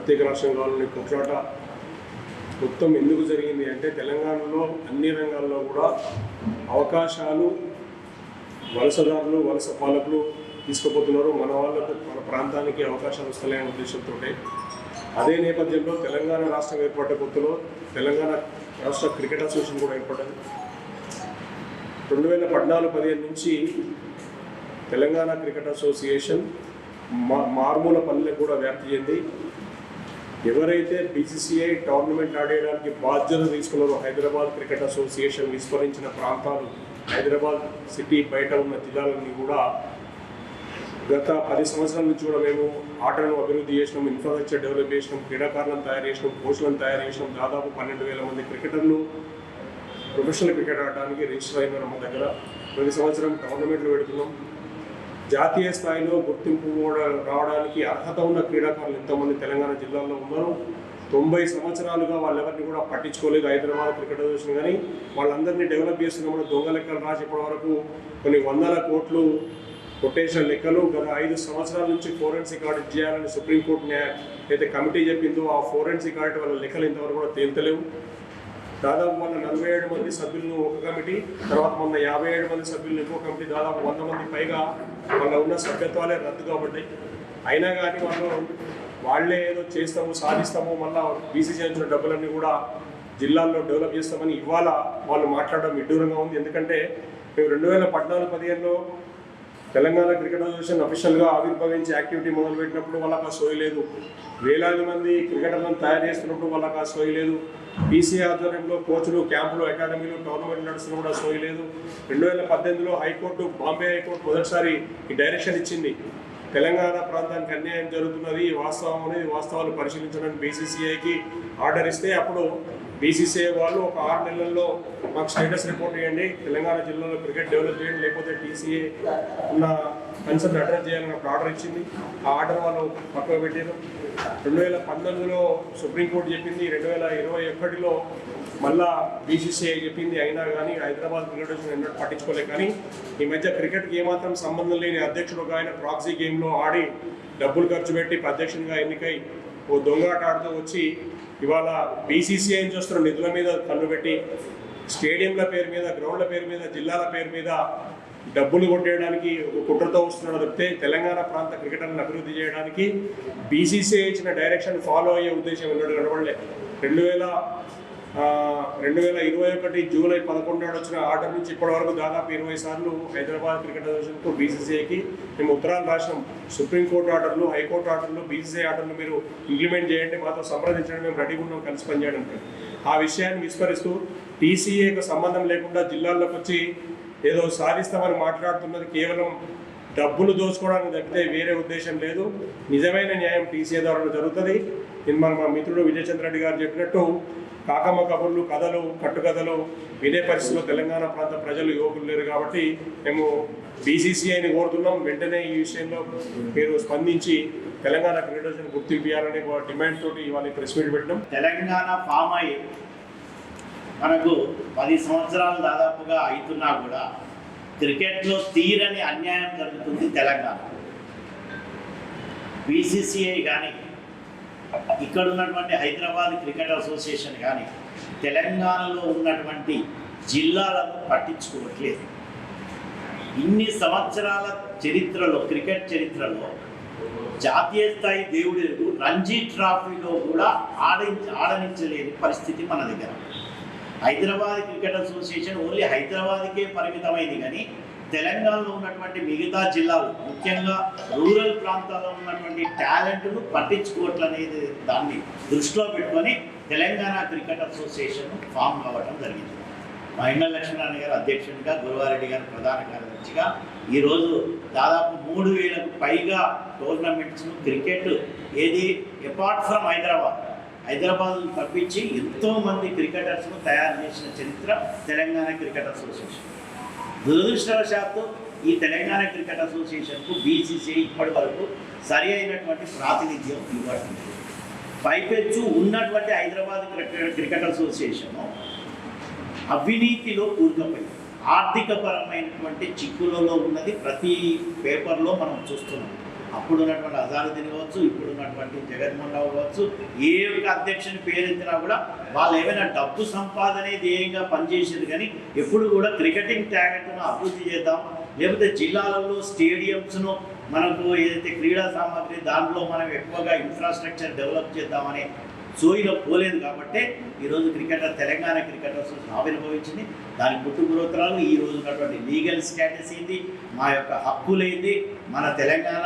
ప్రత్యేక రాష్ట్రం కావాలని కొట్లాట మొత్తం ఎందుకు జరిగింది అంటే తెలంగాణలో అన్ని రంగాల్లో కూడా అవకాశాలు వలసదారులు వలస పాలకులు తీసుకుపోతున్నారు. మన వాళ్ళకు మన ప్రాంతానికి అవకాశాలు వస్తలేని ఉద్దేశంతో అదే నేపథ్యంలో తెలంగాణ రాష్ట్రం ఏర్పడ్డ కొత్తలో తెలంగాణ రాష్ట్ర క్రికెట్ అసోసియేషన్ కూడా ఏర్పడ్డది. 2014-15 నుంచి తెలంగాణ క్రికెట్ అసోసియేషన్ మారుమూల పల్లెలకు కూడా వ్యాప్తి చెంది ఎవరైతే బీసీసీఐ టోర్నమెంట్ ఆడేయడానికి బాధ్యత తీసుకున్నారో హైదరాబాద్ క్రికెట్ అసోసియేషన్ విస్మరించిన ప్రాంతాలు హైదరాబాద్ సిటీ బయట ఉన్న జిల్లాలన్నీ కూడా గత 10 సంవత్సరాల నుంచి కూడా మేము ఆటలను అభివృద్ధి చేసినాం, ఇన్ఫ్రాస్ట్రక్చర్ డెవలప్ చేసినాం, క్రీడాకారులను తయారు చేసినాం, కోచ్లను తయారు చేసినాం. దాదాపు 12,000 మంది క్రికెటర్లు ప్రొఫెషనల్ క్రికెట్ ఆడడానికి రిజిస్టర్ అయినారు. మా దగ్గర ప్రతి సంవత్సరం టోర్నమెంట్లు పెడుతున్నాం. జాతీయ స్థాయిలో గుర్తింపు కూడా రావడానికి అర్హత ఉన్న క్రీడాకారులు ఎంతోమంది తెలంగాణ జిల్లాల్లో ఉన్నారు. 90 సంవత్సరాలుగా వాళ్ళెవరిని కూడా పట్టించుకోలేదు హైదరాబాద్ క్రికెట్ అసోసియేషన్. కానీ వాళ్ళందరినీ డెవలప్ చేస్తున్నప్పుడు దొంగ లెక్కలు రాసి ఇప్పటి వరకు కొన్ని 100 కోట్లు కొటేషన్ లెక్కలు గత 5 సంవత్సరాల నుంచి ఫోరెన్సిక్ ఆడిట్ చేయాలని సుప్రీంకోర్టు అయితే కమిటీ చెప్పిందో ఆ ఫోరెన్సిక్ ఆడిట్ వాళ్ళ లెక్కలు ఇంతవరకు కూడా తేల్తలేవు. దాదాపు మొన్న 47 మంది సభ్యులను ఒక కమిటీ, తర్వాత మొన్న 57 మంది సభ్యులను ఇంకో కమిటీ, దాదాపు 100 మంది పైగా వాళ్ళ ఉన్న సభ్యత్వాలే రద్దు కాబడ్డాయి. అయినా కానీ వాళ్ళే ఏదో చేస్తాము సాధిస్తాము మళ్ళీ బీసీసీ నుంచి డబ్బులన్నీ కూడా జిల్లాల్లో డెవలప్ చేస్తామని ఇవాళ వాళ్ళు మాట్లాడడం విడ్డూరంగా ఉంది. ఎందుకంటే మేము 2014-15లో తెలంగాణ క్రికెట్ అసోసియేషన్ అఫీషియల్గా ఆవిర్భవించి యాక్టివిటీ మొదలుపెట్టినప్పుడు వాళ్ళకి ఆ సోయి లేదు. వేలాది మంది క్రికెటర్లను తయారు చేస్తున్నప్పుడు వాళ్ళకి ఆ సోయి లేదు. బీసీ ఆధ్వర్యంలో కోచ్లు, క్యాంపులు, అకాడమీలు, టోర్నమెంట్లు నడుస్తున్న కూడా సోయి లేదు. 2018లో హైకోర్టు, బాంబే హైకోర్టు మొదటిసారి ఈ డైరెక్షన్ ఇచ్చింది. తెలంగాణ ప్రాంతానికి అన్యాయం జరుగుతున్నది, వాస్తవం అనేది వాస్తవాలు పరిశీలించడానికి బీసీసీఐకి ఆర్డర్ ఇస్తే అప్పుడు బీసీసీఐ వాళ్ళు ఒక 6 నెలల్లో మాకు స్టేటస్ రిపోర్ట్ చేయండి, తెలంగాణ జిల్లాలో క్రికెట్ డెవలప్ చేయండి, లేకపోతే టీసీఏ ఉన్న కన్సర్న్ అడ్రస్ చేయాలని ఒక ఆర్డర్ ఇచ్చింది. ఆ ఆర్డర్ వాళ్ళు పక్కన పెట్టారు. 2019లో సుప్రీంకోర్టు చెప్పింది, 2021లో మళ్ళా బీసీసీఐ చెప్పింది. అయినా కానీ హైదరాబాద్ క్రికెట్ ఎన్నడూ పట్టించుకోలేదు. కానీ ఈ మధ్య క్రికెట్కి ఏమాత్రం సంబంధం లేని అధ్యక్షుడు ఒక ఆయన ప్రాక్సీ గేమ్లో ఆడి డబ్బులు ఖర్చు పెట్టి అధ్యక్షునిగా ఎన్నికై ఓ దొంగాట ఆడుతూ వచ్చి ఇవాళ బీసీసీఐని చూస్తున్న నిధుల మీద కన్ను పెట్టి స్టేడియంల పేరు మీద, గ్రౌండ్ల పేరు మీద, జిల్లాల పేరు మీద డబ్బులు కొట్టేయడానికి ఒక కుట్రతో వస్తున్నాడు తప్పితే తెలంగాణ ప్రాంత క్రికెట్లను అభివృద్ధి చేయడానికి బీసీసీఐ ఇచ్చిన డైరెక్షన్ ఫాలో అయ్యే ఉద్దేశం ఎన్నడూ కనబడలే. 2021 జూలై 11 నాడు వచ్చిన ఆర్డర్ నుంచి ఇప్పటివరకు దాదాపు 20 సార్లు హైదరాబాద్ క్రికెట్ అసోసియేషన్కు బీసీసీఐకి మేము ఉత్తరాలు రాసినాం. సుప్రీంకోర్టు ఆర్డర్లు, హైకోర్టు ఆర్డర్లు, బీసీసీఐ ఆర్డర్లు మీరు ఇంప్లిమెంట్ చేయండి, మాతో సంప్రదించండి, మేము రెడీగా ఉన్నాం కలిసి పనిచేయడానికి. ఆ విషయాన్ని విస్మరిస్తూ టీసీఏకు సంబంధం లేకుండా జిల్లాల్లోకి వచ్చి ఏదో సాధిస్తామని మాట్లాడుతున్నది కేవలం డబ్బులు దోచుకోవడానికి తప్పితే వేరే ఉద్దేశం లేదు. నిజమైన న్యాయం టీసీఏ ద్వారా జరుగుతుంది. నేను మా మిత్రుడు విజయచంద్రరెడ్డి గారు చెప్పినట్టు కాకమ్మ కబుర్లు, కథలు, కట్టుకథలు వినే పరిస్థితిలో తెలంగాణ ప్రాంత ప్రజలు, యువకులు లేరు. కాబట్టి మేము బీసీసీఐని కోరుతున్నాం, వెంటనే ఈ విషయంలో మీరు స్పందించి తెలంగాణ క్రికెట్ అసోసియేషన్ గుర్తింపు ఇవ్వాలనే డిమాండ్ తోటి ఇవాళ ప్రెస్ మీట్ పెట్టినాం. తెలంగాణ ఫామ్ అయ్యి మనకు 10 సంవత్సరాలు దాదాపుగా అవుతున్నా కూడా క్రికెట్లో తీరని అన్యాయం జరుగుతుంది తెలంగాణ. బీసీసీఐ కానీ ఇక్కడ ఉన్నటువంటి హైదరాబాద్ క్రికెట్ అసోసియేషన్ కానీ తెలంగాణలో ఉన్నటువంటి జిల్లాలను పట్టించుకోవట్లేదు. ఇన్ని సంవత్సరాల చరిత్రలో, క్రికెట్ చరిత్రలో జాతీయ స్థాయి దేవుడు రంజీ ట్రాఫీలో కూడా ఆడనించలేని పరిస్థితి మన దగ్గర. హైదరాబాద్ క్రికెట్ అసోసియేషన్ ఓన్లీ హైదరాబాద్కే పరిమితమైంది. కానీ తెలంగాణలో ఉన్నటువంటి మిగతా జిల్లాలు, ముఖ్యంగా రూరల్ ప్రాంతాల్లో ఉన్నటువంటి టాలెంట్ను పట్టించుకోవట్లనేది దాన్ని దృష్టిలో పెట్టుకొని తెలంగాణ క్రికెట్ అసోసియేషన్ ఫామ్ కావడం జరిగింది. మహిళా లక్ష్మీనారాయణ గారు అధ్యక్షుడిగా, గురువారెడ్డి గారు ప్రధాన కార్యదర్శిగా ఈరోజు దాదాపు 3,000కు పైగా టోర్నమెంట్స్ను క్రికెట్ ఏది అపార్ట్ ఫ్రమ్ హైదరాబాద్ తప్పించి ఎంతోమంది క్రికెటర్స్ను తయారు చేసిన చరిత్ర తెలంగాణ క్రికెట్ అసోసియేషన్. దురదృష్టవశాత్తు ఈ తెలంగాణ క్రికెట్ అసోసియేషన్కు బీసీసీఐ ఇప్పటి వరకు సరి అయినటువంటి ప్రాతినిధ్యం ఇవ్వడం. పైపెచ్చు ఉన్నటువంటి హైదరాబాద్ క్రికెట్ అసోసియేషన్ అవినీతిలో కూరుకుపోయింది. ఆర్థికపరమైనటువంటి చిక్కులలో ఉన్నది ప్రతి పేపర్లో మనం చూస్తున్నాం. అప్పుడు ఉన్నటువంటి అజారుద్దీన్ కావచ్చు, ఇప్పుడు ఉన్నటువంటి జగన్మోహన్ రావు కావచ్చు, ఏ ఒక్క అధ్యక్షుని పేరెత్తినా కూడా వాళ్ళు ఏమైనా డబ్బు సంపాదనే ధ్యేయంగా పనిచేసేది, కానీ ఎప్పుడు కూడా క్రికెటింగ్ టాలెంట్ను అభివృద్ధి చేద్దాం, లేకపోతే జిల్లాలలో స్టేడియంస్ను మనకు ఏదైతే క్రీడా సామాగ్రి దాంట్లో మనం ఎక్కువగా ఇన్ఫ్రాస్ట్రక్చర్ డెవలప్ చేద్దామనే సోయిలో పోలేదు. కాబట్టి ఈరోజు తెలంగాణ క్రికెట్ అసోసియేషన్ ఆవిర్భవించింది. దాని పుట్టుపురోత్తరాలు ఈ రోజు ఉన్నటువంటి లీగల్ స్టేటస్ ఏంది, మా యొక్క హక్కులేంది, మన తెలంగాణ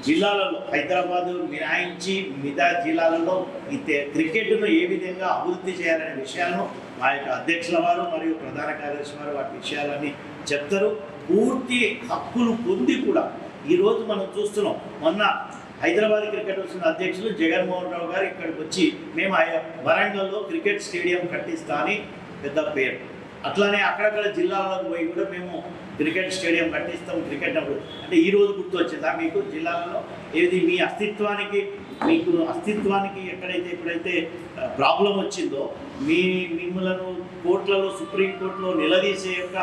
జిల్లాలలో హైదరాబాదు మినహాయించి మిగతా జిల్లాలలో ఈ క్రికెట్ను ఏ విధంగా అభివృద్ధి చేయాలనే విషయాలను మా యొక్క అధ్యక్షుల వారు మరియు ప్రధాన కార్యదర్శి వారు వాటి విషయాలన్నీ చెప్తారు. పూర్తి హక్కులు పొంది కూడా ఈరోజు మనం చూస్తున్నాం. మొన్న హైదరాబాద్ క్రికెట్ అసోసియేషన్ అధ్యక్షులు జగన్మోహన్ రావు గారు ఇక్కడికి వచ్చి మేము వరంగల్లో క్రికెట్ స్టేడియం కట్టిస్తా అని పెద్ద పేరు, అట్లానే అక్కడక్కడ జిల్లాలకు పోయి కూడా మేము క్రికెట్ స్టేడియం కట్టిస్తాం క్రికెట్ అప్పుడు అంటే ఈ రోజు గుర్తు వచ్చిందా మీకు జిల్లాలలో? ఏది మీ అస్తిత్వానికి ఎప్పుడైతే ప్రాబ్లం వచ్చిందో మిమ్మలను కోర్టులలో సుప్రీంకోర్టులో నిలదీసే యొక్క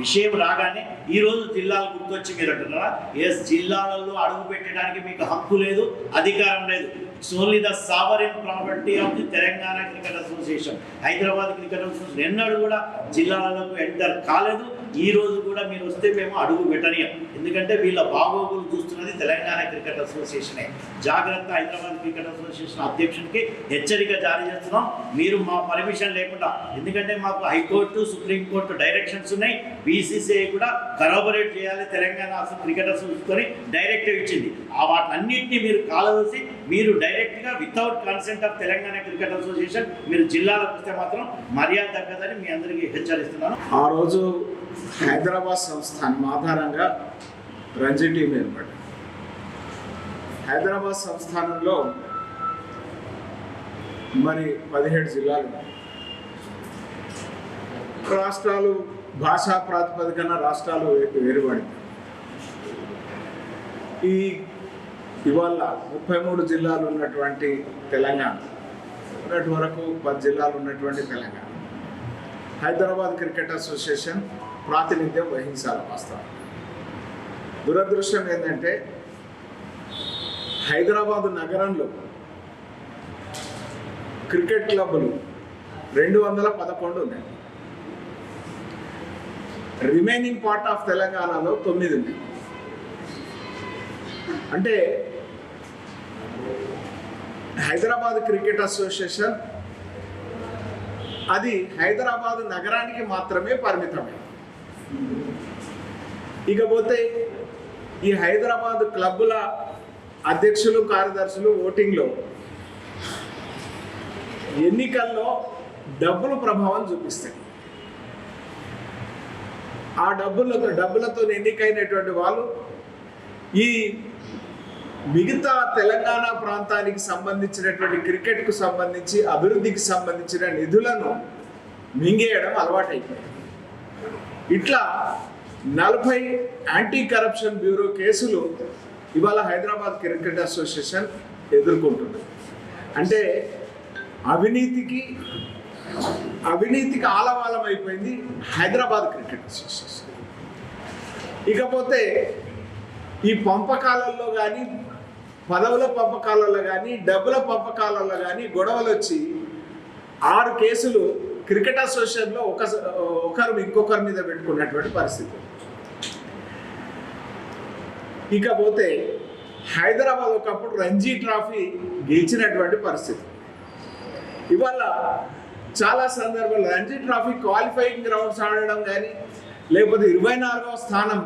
విషయం రాగానే ఈరోజు జిల్లాలు గుర్తొచ్చి మీరు అంటున్నారా? ఎస్, జిల్లాలలో అడుగు పెట్టడానికి మీకు హక్కు లేదు, అధికారం లేదు. It's only the sovereign property of the Telangana cricket association. Hyderabad cricket association ఎన్నడూ కూడా జిల్లాలకు ఎంటర్ కాలేదు. ఈ రోజు కూడా మీరు వస్తే మేము అడుగు పెట్టనీయం, ఎందుకంటే వీళ్ళ బాగోగులు చూస్తున్నది తెలంగాణ క్రికెట్ అసోసియేషనే. జాగ్రత్త, హైదరాబాద్ క్రికెట్ అసోసియేషన్ అధ్యక్షునికి హెచ్చరిక జారీ చేస్తున్నాం. మీరు మా పర్మిషన్ లేకుండా, ఎందుకంటే మాకు హైకోర్టు సుప్రీంకోర్టు డైరెక్షన్స్ ఉన్నాయి, బీసీసీఐ కూడా కరాబరేట్ చేయాలి తెలంగాణ క్రికెట్ అసోసియేషన్ డైరెక్టివ్ ఇచ్చింది. వాటన్నింటినీ మీరు కాలదోసి మీరు డైరెక్ట్గా without consent of Telangana cricket association మీరు జిల్లాలకు వస్తే మాత్రం మర్యాద తగ్గదని మీ అందరికీ హెచ్చరిస్తున్నాను. ఆ రోజు హైదరాబాద్ సంస్థానం ఆధారంగా రంజీ టీం ఏర్పడింది. హైదరాబాద్ సంస్థానంలో మరి 17 జిల్లాలు, రాష్ట్రాలు భాషా ప్రాతిపదికన రాష్ట్రాలు వేరుపడింది. ఇవాళ 33 జిల్లాలు ఉన్నటువంటి తెలంగాణ, ఉన్నటి వరకు 10 జిల్లాలు ఉన్నటువంటి తెలంగాణ, హైదరాబాద్ క్రికెట్ అసోసియేషన్ ప్రాతినిధ్యం వహించాలి. వాస్తవం దురదృష్టం ఏంటంటే హైదరాబాదు నగరంలో క్రికెట్ క్లబ్లు 211 ఉన్నాయి. రిమైనింగ్ పార్ట్ ఆఫ్ తెలంగాణలో 9 ఉన్నాయి. అంటే హైదరాబాద్ క్రికెట్ అసోసియేషన్ అది హైదరాబాద్ నగరానికి మాత్రమే పరిమితమే. ఇకపోతే ఈ హైదరాబాద్ క్లబ్బుల అధ్యక్షులు కార్యదర్శులు ఓటింగ్లో ఎన్నికల్లో డబ్బులు ప్రభావం చూపిస్తాయి. ఆ డబ్బులతో ఎన్నికైనటువంటి వాళ్ళు ఈ మిగతా తెలంగాణ ప్రాంతానికి సంబంధించినటువంటి క్రికెట్కు సంబంధించి అభివృద్ధికి సంబంధించిన నిధులను మింగేయడం అలవాటైపోయింది. ఇట్లా 40 యాంటీ కరప్షన్ బ్యూరో కేసులు ఇవాళ హైదరాబాద్ క్రికెట్ అసోసియేషన్ ఎదుర్కొంటుంది. అంటే అవినీతికి ఆలవాలం అయిపోయింది హైదరాబాద్ క్రికెట్ అసోసియేషన్. ఇకపోతే ఈ పంపకాలలో కానీ, పదవుల పంపకాలలో కానీ, డబ్బుల పంపకాలలో కానీ గొడవలు వచ్చి 6 కేసులు క్రికెట్ అసోసియేషన్లో ఒకరు ఇంకొకరి మీద పెట్టుకున్నటువంటి పరిస్థితి. ఇకపోతే హైదరాబాద్ ఒకప్పుడు రంజీ ట్రోఫీ గెలిచినటువంటి పరిస్థితి. ఇవాళ చాలా సందర్భాల్లో రంజీ ట్రోఫీ క్వాలిఫైయింగ్ రౌండ్స్ ఆడడం కానీ, లేకపోతే 24వ స్థానం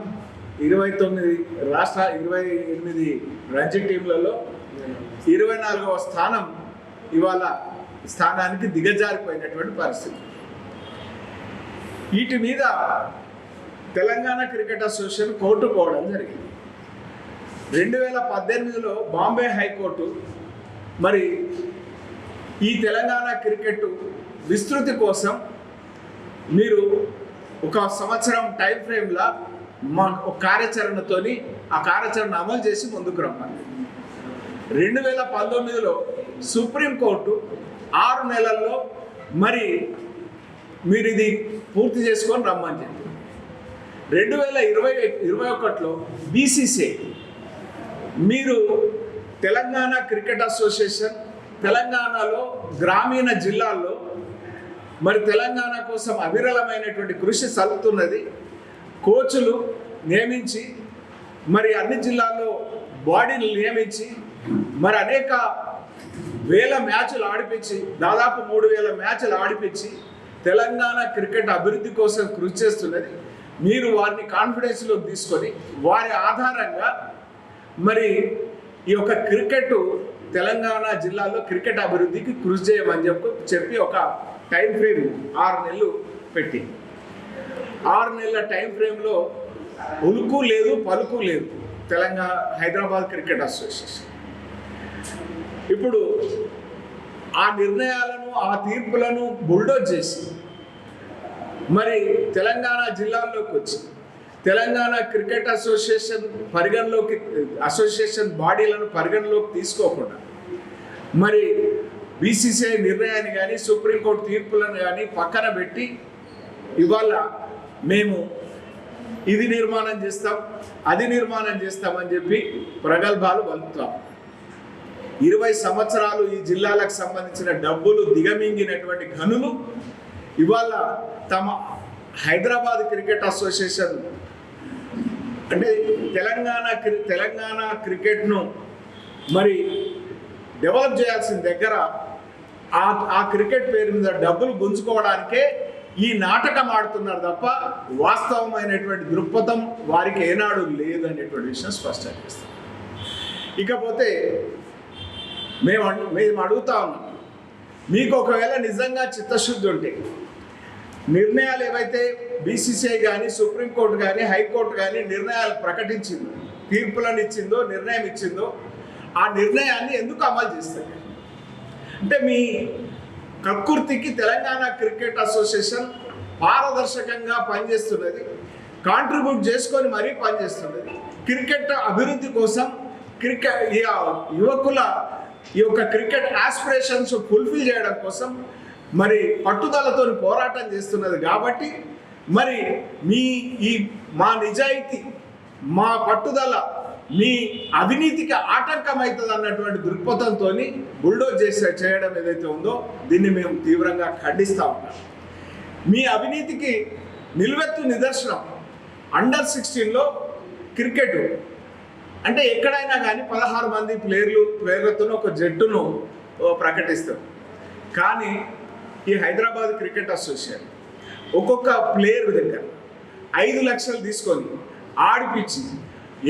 28 రంజీ టీంలలో 24వ స్థానం ఇవాళ స్థానానికి దిగజారిపోయినటువంటి పరిస్థితి. వీటి మీద తెలంగాణ క్రికెట్ అసోసియేషన్ కోర్టు పోవడం జరిగింది. 2018లో బాంబే హైకోర్టు మరి ఈ తెలంగాణ క్రికెట్ విస్తృతి కోసం మీరు 1 సంవత్సరం టైం ఫ్రేమ్లో ఒక కార్యాచరణతోని ఆ కార్యాచరణ అమలు చేసి ముందుకు రమ్మంది. 2019లో సుప్రీంకోర్టు 6 నెలల్లో మరి మీరు ఇది పూర్తి చేసుకొని రమ్మని చెప్పి 2021లో బీసీసీఐ మీరు తెలంగాణ క్రికెట్ అసోసియేషన్ తెలంగాణలో గ్రామీణ జిల్లాల్లో మరి తెలంగాణ కోసం అవిరళమైనటువంటి కృషి సలుపుతున్నది. కోచ్లు నియమించి మరి అన్ని జిల్లాల్లో బాడీలు నియమించి మరి అనేక వేల మ్యాచ్లు ఆడిపించి దాదాపు 3000 మ్యాచ్లు ఆడిపించి తెలంగాణ క్రికెట్ అభివృద్ధి కోసం కృషి చేస్తున్నది. మీరు వారిని కాన్ఫిడెన్స్లోకి తీసుకొని వారి ఆధారంగా మరి ఈ యొక్క క్రికెట్ తెలంగాణ జిల్లాలో క్రికెట్ అభివృద్ధికి కృషి చేయమని చెప్పి ఒక టైం ఫ్రేమ్ 6 నెలలు పెట్టి 6 నెలల టైం ఫ్రేమ్లో ఉలుకు లేదు పలుకు లేదు తెలంగాణ హైదరాబాద్ క్రికెట్ అసోసియేషన్. ఇప్పుడు ఆ నిర్ణయాలను ఆ తీర్పులను బుల్డోజ్ చేసి మరి తెలంగాణ జిల్లాల్లోకి వచ్చి తెలంగాణ క్రికెట్ అసోసియేషన్ అసోసియేషన్ బాడీలను పరిగణలోకి తీసుకోకుండా మరి బీసీసీఐ నిర్ణయాన్ని కానీ సుప్రీంకోర్టు తీర్పులను కానీ పక్కన పెట్టి ఇవాళ మేము ఇది నిర్మాణం చేస్తాం అది నిర్మాణం చేస్తామని చెప్పి ప్రగల్భాలు పలుకుతాం. 20 సంవత్సరాలు ఈ జిల్లాలకు సంబంధించిన డబ్బులు దిగమింగినటువంటి ఘనులు ఇవాళ తమ హైదరాబాద్ క్రికెట్ అసోసియేషన్ అంటే తెలంగాణ క్రికెట్ను మరి డెవలప్ చేయాల్సిన దగ్గర ఆ క్రికెట్ పేరు మీద డబ్బులు గుంజుకోవడానికే ఈ నాటకం ఆడుతున్నారు తప్ప వాస్తవమైనటువంటి దృక్పథం వారికి ఏనాడు లేదనేటువంటి విషయం స్పష్టం చేస్తాం. ఇకపోతే మేము అడుగుతా ఉన్నాం, మీకు ఒకవేళ నిజంగా చిత్తశుద్ధి ఉంటే నిర్ణయాలు ఏవైతే బీసీసీఐ కానీ సుప్రీంకోర్టు కానీ హైకోర్టు కానీ నిర్ణయాలు ప్రకటించిందో తీర్పులను ఇచ్చిందో నిర్ణయం ఇచ్చిందో ఆ నిర్ణయాన్ని ఎందుకు అమలు చేస్తారు? అంటే మీ కక్కుర్తికి తెలంగాణ క్రికెట్ అసోసియేషన్ పారదర్శకంగా పనిచేస్తున్నది, కాంట్రిబ్యూట్ చేసుకొని మరీ పనిచేస్తున్నది. క్రికెట్ అభివృద్ధి కోసం యువకుల ఈ యొక్క క్రికెట్ ఆస్పిరేషన్స్ ఫుల్ఫిల్ చేయడం కోసం మరి పట్టుదలతో పోరాటం చేస్తున్నది. కాబట్టి మరి మా నిజాయితీ మా పట్టుదల మీ అవినీతికి ఆటంకం అవుతుంది అన్నటువంటి దృక్పథంతో బుల్డోజ్ చేయడం ఏదైతే ఉందో దీన్ని మేము తీవ్రంగా ఖండిస్తూ ఉన్నాం. మీ అవినీతికి నిలువెత్తు నిదర్శనం అండర్ 16లో క్రికెట్ అంటే ఎక్కడైనా కానీ 16 మంది ప్లేయర్లతో ఒక జట్టును ప్రకటిస్తారు. కానీ ఈ హైదరాబాద్ క్రికెట్ అసోసియేషన్ ఒక్కొక్క ప్లేయర్ దగ్గర 5 లక్షలు తీసుకొని ఆడిపించి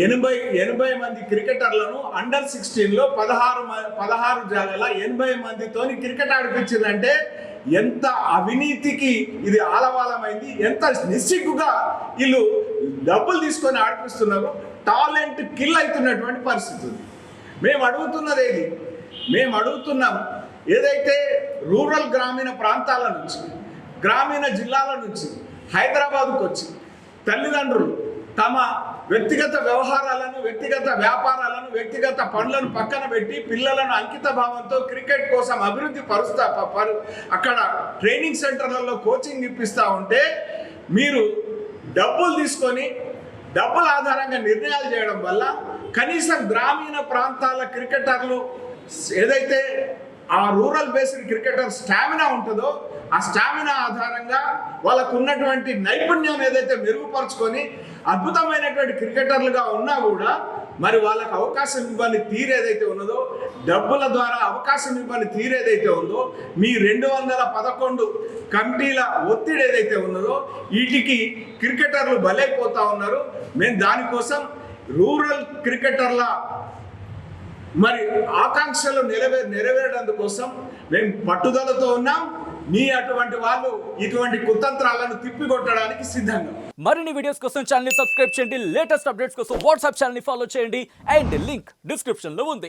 80 మంది క్రికెటర్లను అండర్ 16లో 16 జాగాల 80 మందితోని క్రికెట్ ఆడిపించిందంటే ఎంత అవినీతికి ఇది ఆలవాలమైంది, ఎంత నిస్సిగ్గుగా వీళ్ళు డబ్బులు తీసుకొని ఆడిపిస్తున్నారు. టాలెంట్ కిల్ అవుతున్నటువంటి పరిస్థితి ఉంది. మేము అడుగుతున్నాం ఏదైతే రూరల్ గ్రామీణ ప్రాంతాల నుంచి గ్రామీణ జిల్లాల నుంచి హైదరాబాద్కు వచ్చి తల్లిదండ్రులు తమ వ్యక్తిగత వ్యవహారాలను వ్యక్తిగత వ్యాపారాలను వ్యక్తిగత పనులను పక్కన పెట్టి పిల్లలను అంకిత భావంతో క్రికెట్ కోసం అభివృద్ధి అక్కడ ట్రైనింగ్ సెంటర్లలో కోచింగ్ ఇప్పిస్తూ ఉంటే మీరు డబ్బులు తీసుకొని డబ్బుల ఆధారంగా నిర్ణయాలు చేయడం వల్ల కనీసం గ్రామీణ ప్రాంతాల క్రికెటర్లు ఏదైతే ఆ రూరల్ బేస్డ్ క్రికెటర్ స్టామినా ఉంటుందో ఆ స్టామినా ఆధారంగా వాళ్ళకు ఉన్నటువంటి నైపుణ్యం ఏదైతే మెరుగుపరుచుకొని అద్భుతమైనటువంటి క్రికెటర్లుగా ఉన్నా కూడా మరి వాళ్ళకు అవకాశం ఇవ్వని తీరేదైతే ఉన్నదో డబ్బుల ద్వారా అవకాశం ఇవ్వని తీరేదైతే ఉందో మీ 211 కమిటీల ఒత్తిడి ఏదైతే ఉన్నదో వీటికి క్రికెటర్లు బలైపోతూ ఉన్నారు. మేము దానికోసం రూరల్ క్రికెటర్ల మరి ఆకాంక్షలు నెరవేరడం మేము పట్టుదలతో ఉన్నాం. మీ అటువంటి వాళ్ళు ఇటువంటి కుతంత్రాలను తిప్పికొట్టడానికి సిద్ధంగా. మరిన్ని వీడియోస్ కోసం ఛానల్ ని సబ్స్క్రైబ్ చేయండి, లేటెస్ట్ అప్డేట్స్ కోసం వాట్సాప్ ఛానల్ ని ఫాలో చేయండి అండ్ లింక్ డిస్క్రిప్షన్ లో ఉంది.